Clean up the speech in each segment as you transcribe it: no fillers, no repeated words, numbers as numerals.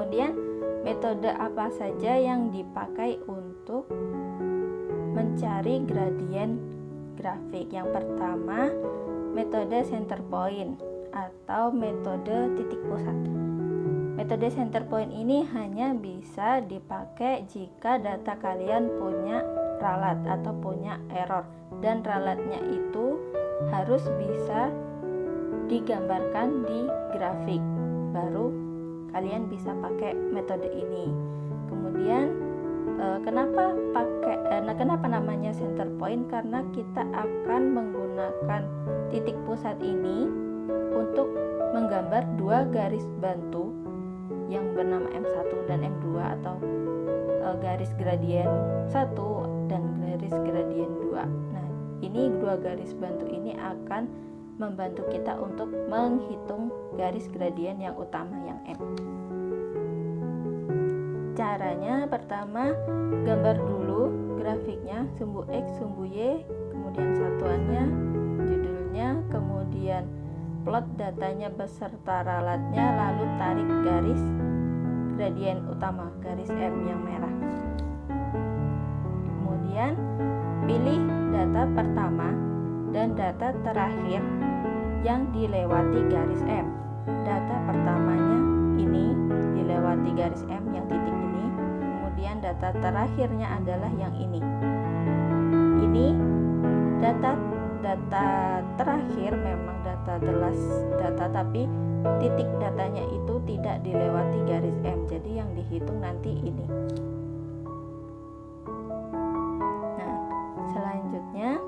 Kemudian metode apa saja yang dipakai untuk mencari gradien grafik? Yang pertama, metode center point atau metode titik pusat. Metode center point ini hanya bisa dipakai jika data kalian punya ralat atau punya error, dan ralatnya itu harus bisa digambarkan di grafik, baru kalian bisa pakai metode ini. Kemudian kenapa namanya center point? Karena kita akan menggunakan titik pusat ini untuk menggambar dua garis bantu yang bernama M1 dan M2 atau garis gradien 1 dan garis gradien 2. Nah, ini dua garis bantu ini akan membantu kita untuk menghitung garis gradien yang utama yang M. Caranya pertama, gambar dulu grafiknya, sumbu X, sumbu Y, kemudian satuannya, judulnya, kemudian plot datanya beserta ralatnya, lalu tarik garis gradien utama, garis M yang merah. Kemudian pilih data pertama dan data terakhir yang dilewati garis M. Data pertamanya ini dilewati garis M yang titik ini, kemudian data terakhirnya adalah yang ini. Ini data terakhir memang data tapi titik datanya itu tidak dilewati garis M, jadi yang dihitung nanti ini. Nah, selanjutnya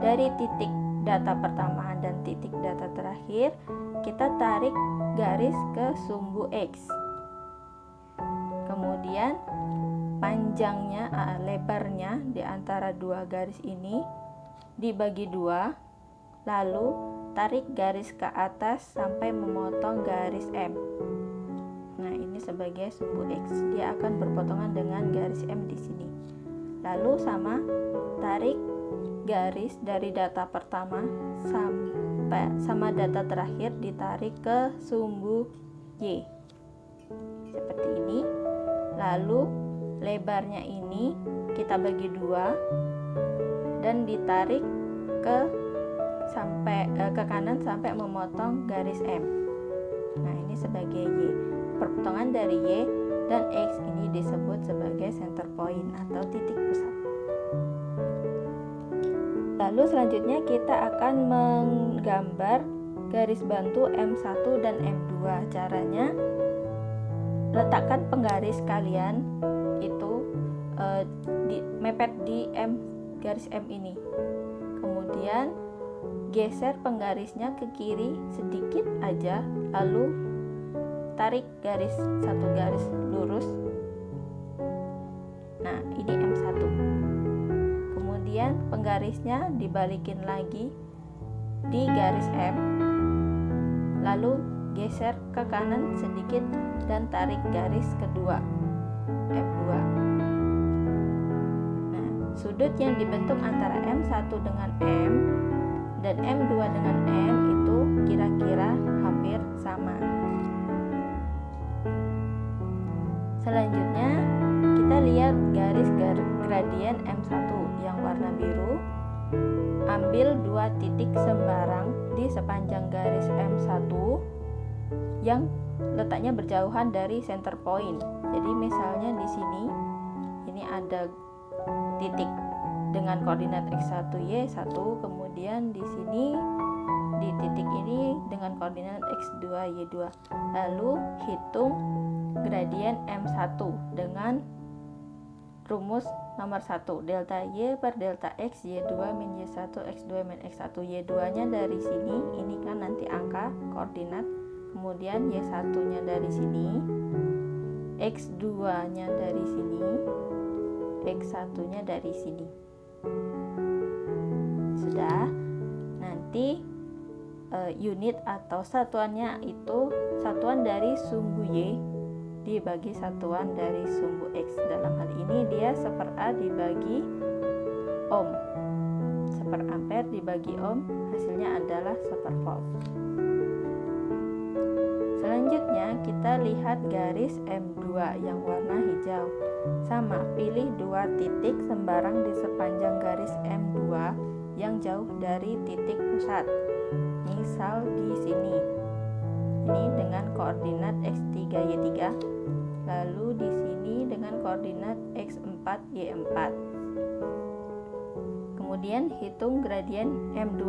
dari titik data pertama dan titik data terakhir kita tarik garis ke sumbu X, kemudian panjangnya, lebarnya di antara dua garis ini dibagi dua, lalu tarik garis ke atas sampai memotong garis M. Nah, ini sebagai sumbu X, dia akan berpotongan dengan garis M di sini. Lalu tarik garis dari data pertama sama data terakhir ditarik ke sumbu Y seperti ini. Lalu lebarnya ini kita bagi dua dan ditarik ke kanan sampai memotong garis M. Nah, ini sebagai Y. Perpotongan dari Y dan X ini disebut sebagai center point atau titik pusat. Lalu selanjutnya kita akan menggambar garis bantu M1 dan M2. Caranya, letakkan penggaris kalian itu mepet di garis M ini. Kemudian geser penggarisnya ke kiri sedikit aja, lalu tarik satu garis lurus. Nah, ini M1. Kemudian penggarisnya dibalikin lagi di garis M, lalu geser ke kanan sedikit dan tarik garis kedua M2. Nah, sudut yang dibentuk antara M1 dengan M dan M2 dengan M itu kira-kira hampir sama. Selanjutnya kita lihat garis gradien M1 yang warna biru. Ambil dua titik sembarang di sepanjang garis M1 yang letaknya berjauhan dari center point. Jadi misalnya di sini ini ada titik dengan koordinat X1 Y1, kemudian di sini di titik ini dengan koordinat X2 Y2. Lalu hitung gradien M1 dengan rumus nomor 1, delta Y per delta X Y2 min Y1 X2 min X1. Y2 nya dari sini, ini kan nanti angka koordinat, kemudian Y1 nya dari sini, X2 nya dari sini, X1 nya dari sini. Sudah. Nanti unit atau satuannya itu satuan dari sumbu Y dibagi satuan dari sumbu X. Dalam hal ini dia 1/A dibagi ohm, 1 ampere dibagi ohm, hasilnya adalah 1 volt. Selanjutnya Selanjutnya kita lihat garis M2 yang warna hijau. Sama, pilih 2 titik sembarang di sepanjang garis M2 yang jauh dari titik pusat. Misal di sini. Ini dengan koordinat X3, Y3. Lalu di sini dengan koordinat X4, Y4. Kemudian hitung gradien M2.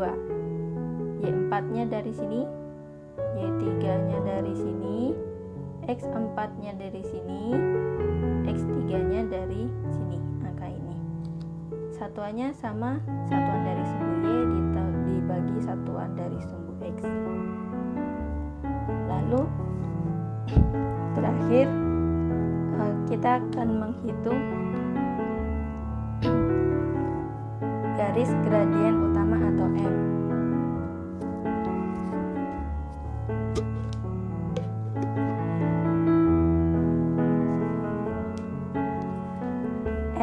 Y4-nya dari sini, Y3-nya dari sini, X4-nya dari sini, X3-nya dari sini, angka ini. Satuannya sama, satuan dari sumbu Y dibagi satuan dari sumbu X. Lalu terakhir kita akan menghitung garis gradien utama atau M.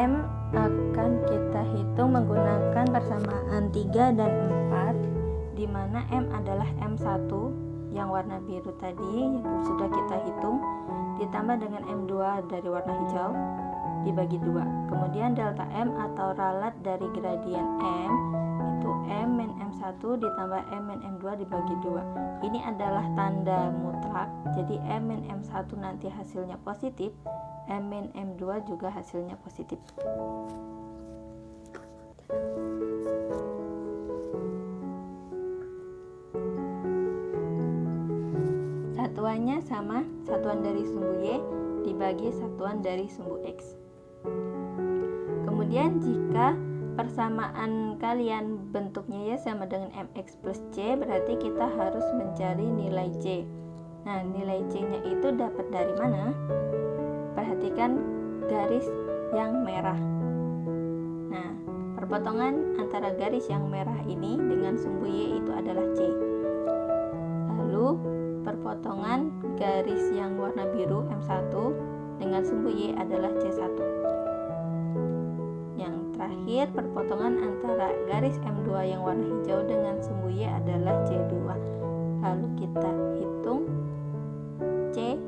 M akan kita hitung menggunakan persamaan 3 dan 4, di mana M adalah M1 yang warna biru tadi yang sudah kita hitung, ditambah dengan M2 dari warna hijau dibagi 2. Kemudian delta M atau ralat dari gradien M itu M min M1 ditambah M min M2 dibagi 2. Ini adalah tanda mutlak, jadi M min M1 nanti hasilnya positif, M min M2 juga hasilnya positif. Satuannya sama, satuan dari sumbu Y dibagi satuan dari sumbu X. Kemudian jika persamaan kalian bentuknya ya sama dengan MX plus C, berarti kita harus mencari nilai C. Nah, nilai C-nya itu dapat dari mana? Perhatikan garis yang merah. Nah, perpotongan antara garis yang merah ini dengan sumbu Y itu adalah C. Lalu perpotongan garis yang warna biru M1 dengan sumbu Y adalah C1. Yang terakhir, perpotongan antara garis M2 yang warna hijau dengan sumbu Y adalah C2. Lalu kita hitung C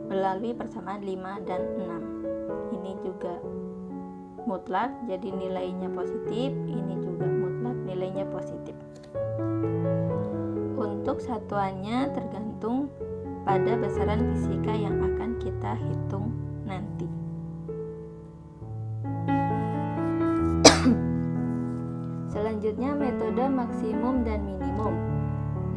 melalui persamaan 5 dan 6. Ini juga mutlak, jadi nilainya positif. Ini juga mutlak, nilainya positif. Untuk satuannya tergantung pada besaran fisika yang akan kita hitung nanti. Selanjutnya metode maksimum dan minimum.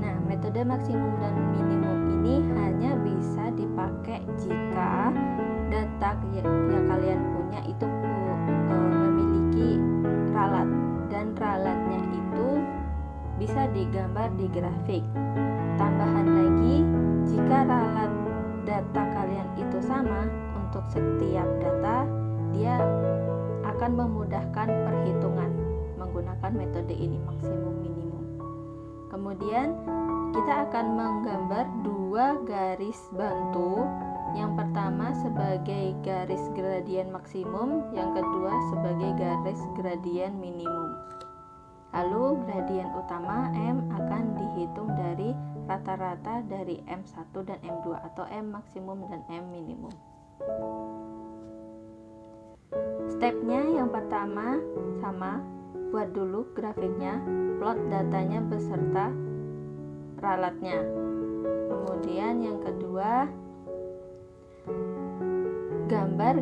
Nah, metode maksimum dan minimum ini hanya bisa dipakai jika data yang kalian punya itu memiliki ralat, dan ralatnya itu bisa digambar di grafik. Tambahan lagi, jika ralat data kalian itu sama untuk setiap data, dia akan memudahkan perhitungan menggunakan metode ini maksimum minimum. Kemudian kita akan menggambar 2 garis bantu. Yang pertama sebagai garis gradien maksimum, yang kedua sebagai garis gradien minimum. Lalu gradien utama M akan dihitung dari rata-rata dari M1 dan M2 atau M maksimum dan M minimum. Stepnya yang pertama sama, buat dulu grafiknya, plot datanya beserta ralatnya. Kemudian yang kedua, gambar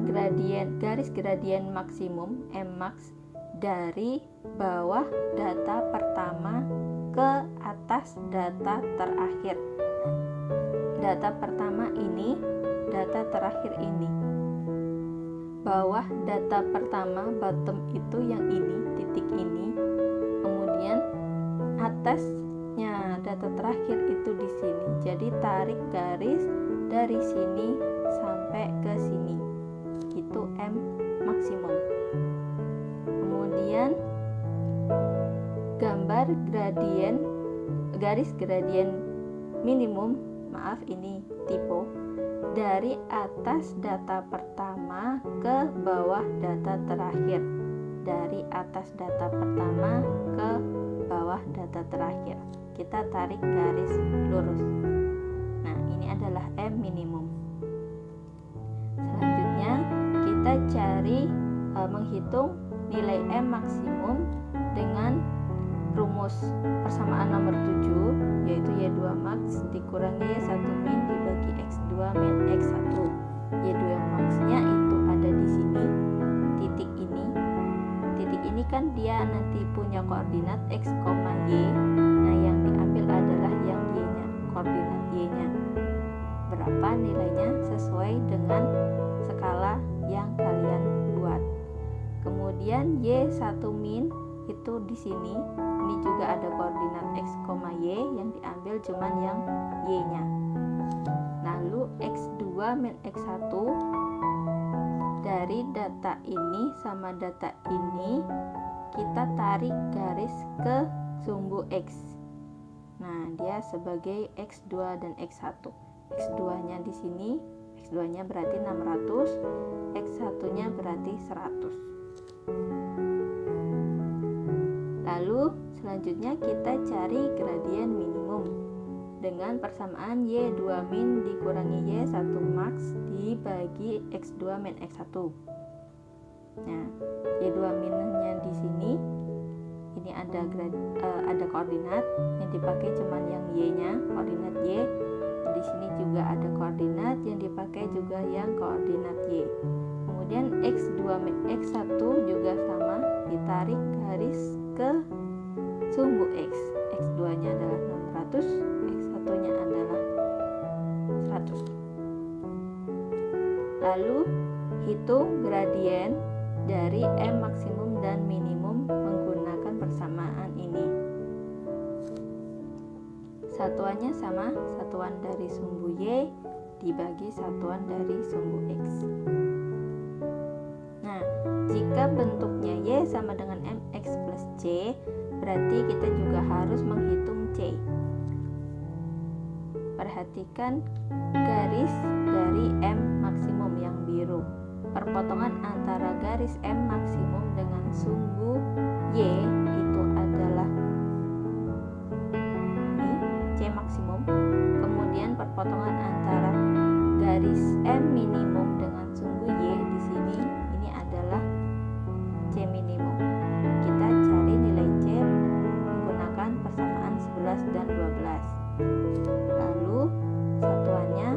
garis gradien maksimum M_max dari bawah data pertama ke atas data terakhir. Data pertama ini, data terakhir ini. Bawah data pertama, bottom itu yang ini, titik ini. Kemudian atasnya data terakhir itu di sini. Jadi tarik garis dari sini sampai ke sini. Itu M maksimum. Kemudian gambar garis gradien minimum, maaf ini typo, dari atas data pertama ke bawah data terakhir. Dari atas data pertama ke bawah data terakhir. Kita tarik garis lurus. Nah, ini adalah adalah M minimum. Selanjutnya kita cari menghitung nilai M maksimum dengan rumus persamaan nomor 7, yaitu Y2 max dikurangi Y1 min dibagi X2 min X1. Y2 maxnya itu ada di sini, titik ini. Titik ini kan dia nanti punya koordinat X, Y. Nah, yang diambil adalah yang Y-nya, koordinat Y-nya. Berapa nilainya sesuai dengan skala yang kalian buat. Kemudian Y1 min itu di sini. Ini juga ada koordinat X, Y yang diambil cuman yang Y-nya. Lalu X2 min X1 dari data ini sama data ini kita tarik garis ke sumbu X. Nah, dia sebagai X2 dan X1. X2-nya di sini, X2-nya berarti 600, X1-nya berarti 100. Lalu selanjutnya kita cari gradien minimum dengan persamaan Y2 min dikurangi Y1 max dibagi X2 min X1. Nah, Y2 minnya di sini, ini ada koordinat yang dipakai cuman yang Y-nya, koordinat Y. Di sini juga ada koordinat yang dipakai juga yang koordinat Y. Kemudian X2 min X1 juga sama, ditarik garis ke sumbu X. X2-nya adalah 600, X1-nya adalah 100. Lalu hitung gradien dari M maksimum dan minimum menggunakan persamaan ini. Satuannya sama, satuan dari sumbu Y dibagi satuan dari sumbu X. Nah, jika bentuknya Y sama dengan MX plus C, berarti kita juga harus menghitung C. Perhatikan garis dari M maksimum yang biru. Perpotongan antara garis M maksimum dengan sumbu Y itu adalah ini C maksimum. Kemudian perpotongan antara garis M minimum dengan sumbu Y di sini ini adalah C minimum. Kita cari nilai C menggunakan persamaan 11 dan 12. Lalu satuannya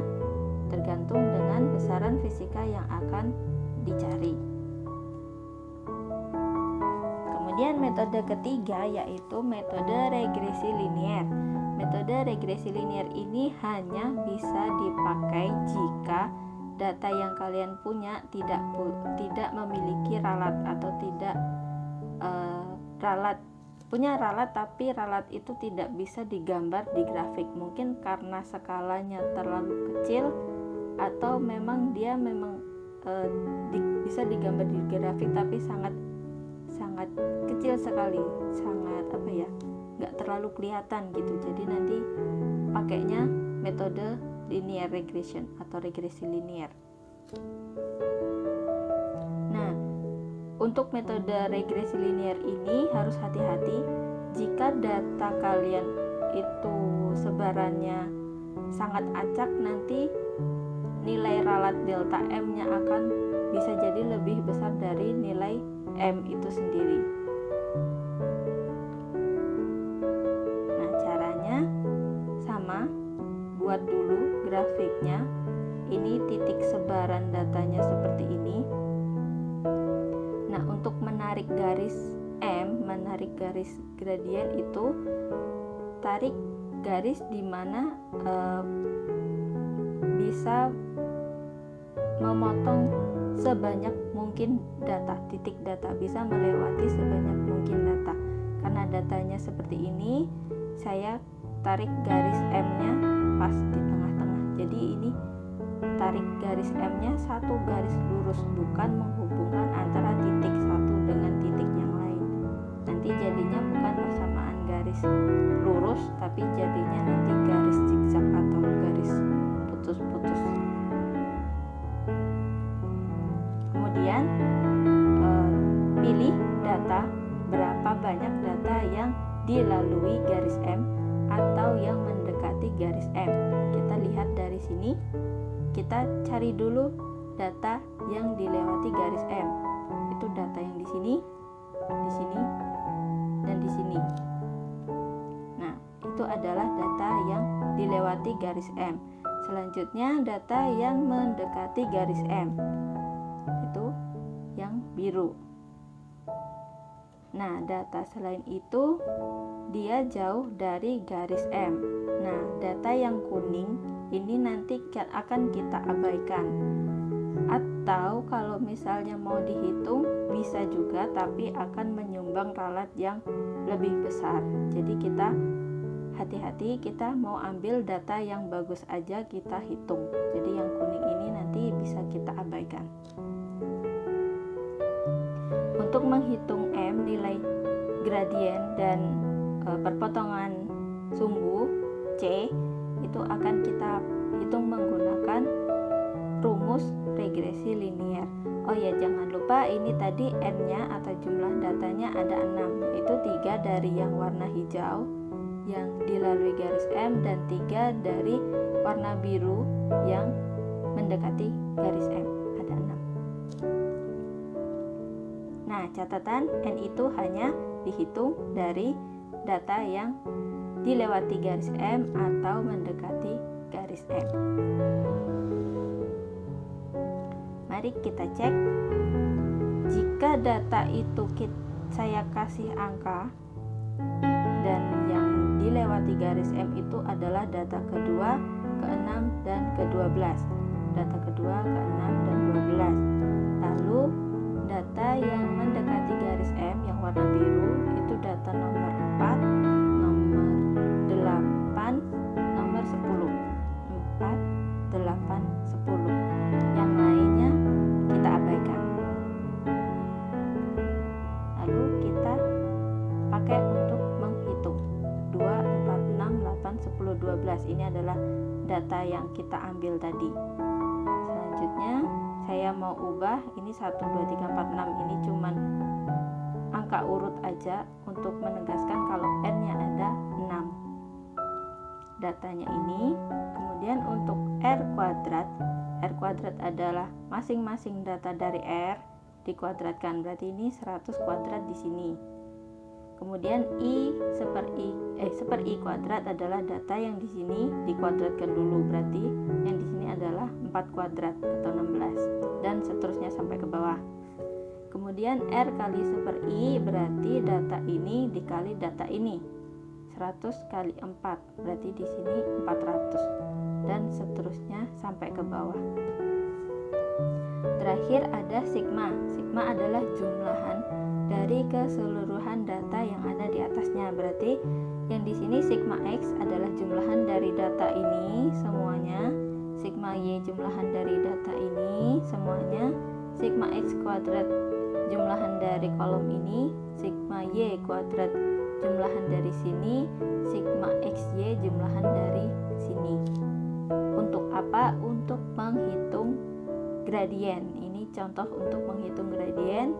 tergantung dengan besaran fisika yang akan dicari. Kemudian metode ketiga yaitu metode regresi linier. Metode regresi linier ini hanya bisa dipakai jika data yang kalian punya tidak memiliki ralat atau tidak punya ralat tapi ralat itu tidak bisa digambar di grafik. Mungkin karena skalanya terlalu kecil atau memang dia bisa digambar di grafik tapi sangat kecil sekali, sangat nggak terlalu kelihatan gitu. Jadi nanti pakainya metode linear regression atau regresi linier. Nah, untuk metode regresi linier ini harus hati-hati. Jika data kalian itu sebarannya sangat acak, nanti nilai ralat delta M-nya akan bisa jadi lebih besar dari nilai M itu sendiri. Nah, caranya sama, buat dulu grafiknya. Ini titik sebaran datanya seperti ini. Nah, untuk menarik garis M, menarik garis gradien itu, tarik garis di mana bisa memotong sebanyak mungkin data, titik data bisa melewati sebanyak mungkin data. Karena datanya seperti ini, saya tarik garis M-nya pas di tengah-tengah. Jadi ini tarik garis M-nya satu garis lurus, bukan menghubungkan antara titik satu dengan titik yang lain. Nanti jadinya bukan persamaan garis lurus, tapi jadinya nanti garis zigzag atau garis putus-putus. Kemudian pilih data, berapa banyak data yang dilalui garis M atau yang mendekati mendekati garis M. Kita lihat dari sini, kita cari dulu data yang dilewati garis M. Itu data yang di sini, dan di sini. Nah, itu adalah data yang dilewati garis M. Selanjutnya data yang mendekati garis M, itu yang biru. Nah, data selain itu dia jauh dari garis M. Nah, data yang kuning ini nanti akan kita abaikan. Atau kalau misalnya mau dihitung bisa juga, tapi akan menyumbang ralat yang lebih besar. Jadi kita hati-hati, kita mau ambil data yang bagus aja kita hitung. Jadi yang kuning ini nanti bisa kita abaikan. Untuk menghitung M, nilai gradien dan perpotongan sumbu C itu akan kita hitung menggunakan rumus regresi linier. Oh ya, jangan lupa ini tadi N-nya atau jumlah datanya ada 6, yaitu 3 dari yang warna hijau yang dilalui garis M dan 3 dari warna biru yang mendekati garis M, ada 6. Nah, catatan N itu hanya dihitung dari data yang dilewati garis M atau mendekati garis M. Mari kita cek. Jika data itu saya kasih angka dan yang dilewati garis M itu adalah data kedua, ke-6 dan ke-12. Data kedua, ke-6 dan 12. Lalu data yang mendekati garis M yang warna biru itu data nomor 4, nomor 8, nomor 10. 4, 8, 10. Yang lainnya kita abaikan. Lalu kita pakai untuk menghitung 2, 4, 6, 8, 10, 12. Ini adalah data yang kita ambil tadi. Selanjutnya saya mau ubah ini 1, 2, 3, 4, 6 ini cuman angka urut aja untuk menegaskan kalau N-nya ada 6 datanya ini. Kemudian untuk R kuadrat adalah masing-masing data dari R dikuadratkan, berarti ini 100 kuadrat di sini. Kemudian I seper I kuadrat adalah data yang di sini dikuadratkan dulu, berarti yang di sini adalah 4 kuadrat atau 16 dan seterusnya sampai ke bawah. Kemudian R kali seper I berarti data ini dikali data ini. 100 kali 4 berarti di sini 400 dan seterusnya sampai ke bawah. Terakhir ada sigma. Sigma adalah jumlahan dari keseluruhan data yang ada di atasnya. Berarti yang di sini sigma X adalah jumlahan dari data ini semuanya. Sigma Y jumlahan dari data ini semuanya. Sigma X kuadrat jumlahan dari kolom ini. Sigma Y kuadrat jumlahan dari sini. Sigma XY jumlahan dari sini. Untuk apa? Untuk menghitung gradien. Ini contoh untuk menghitung gradien.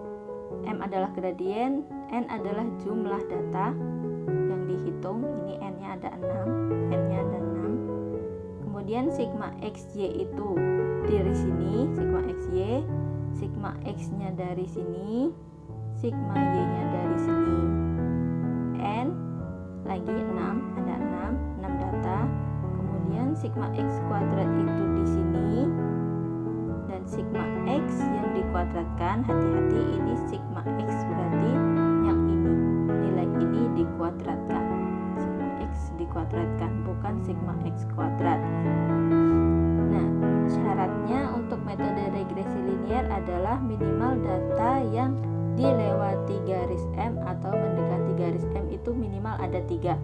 M adalah gradien, N adalah jumlah data yang dihitung. Ini N-nya ada 6, N-nya ada 6. Kemudian sigma XY itu dari sini, sigma XY, sigma X-nya dari sini, sigma Y-nya dari sini. N lagi 6, ada 6 data. Kemudian sigma X kuadrat itu di sini. Dan sigma X yang dikuadratkan, hati-hati ini sigma X berarti yang ini, nilai ini dikuadratkan. Sigma X dikuadratkan, bukan sigma X kuadrat. Nah, syaratnya untuk metode regresi linier adalah minimal data yang dilewati garis M atau mendekati garis M itu minimal ada 3.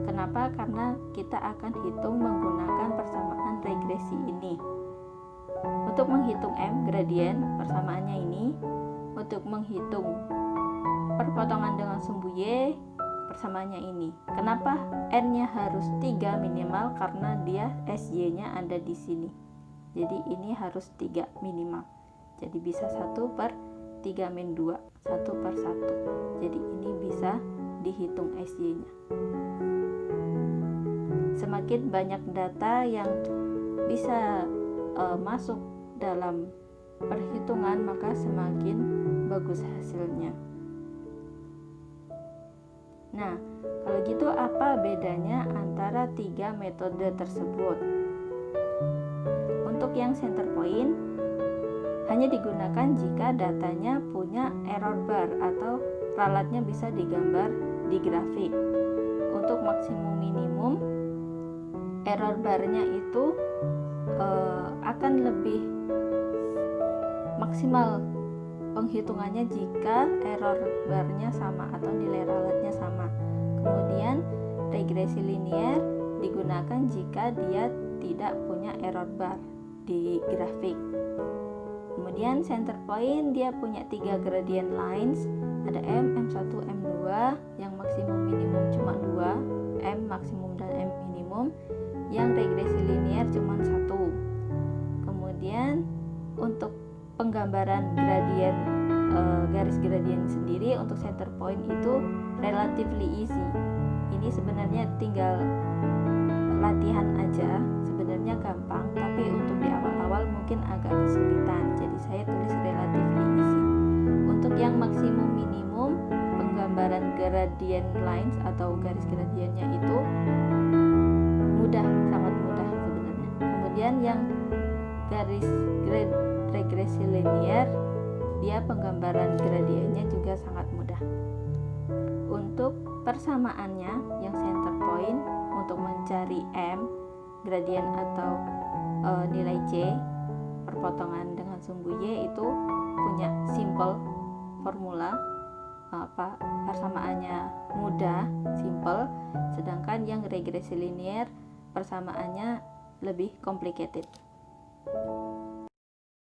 Kenapa? Karena kita akan hitung menggunakan persamaan regresi ini. Untuk menghitung M gradien persamaannya ini, untuk menghitung perpotongan dengan sumbu Y persamaannya ini. Kenapa N-nya harus 3 minimal? Karena dia SY-nya ada di sini. Jadi ini harus 3 minimal. Jadi bisa 1/3-2, 1/1. Jadi ini bisa dihitung SY-nya. semakin banyak data yang bisa masuk dalam perhitungan, maka semakin bagus hasilnya. Nah, kalau gitu apa bedanya antara 3 metode tersebut? Untuk yang center point hanya digunakan jika datanya punya error bar atau ralatnya bisa digambar di grafik. Untuk maksimum minimum, error barnya itu akan lebih maksimal penghitungannya jika error barnya sama atau nilai ralatnya sama. Kemudian regresi linier digunakan jika dia tidak punya error bar di grafik. Kemudian center point dia punya 3 gradient lines, ada M, M1, M2, yang maksimum minimum cuma 2, M maksimum dan M minimum, yang regresi linier cuma 1. Kemudian untuk penggambaran gradien garis gradien sendiri untuk center point itu relatively easy. Ini sebenarnya tinggal latihan aja, sebenarnya gampang, tapi untuk di awal-awal mungkin agak kesulitan, jadi saya tulis relatively easy. Untuk yang maksimum minimum, penggambaran gradient lines atau garis gradiennya itu mudah, sangat mudah sebenarnya. Kemudian yang garis regresi linear, dia penggambaran gradiennya juga sangat mudah. Untuk persamaannya, yang center point untuk mencari M gradien atau nilai C perpotongan dengan sumbu Y itu punya simple formula, persamaannya mudah, simple, sedangkan yang regresi linear persamaannya lebih complicated.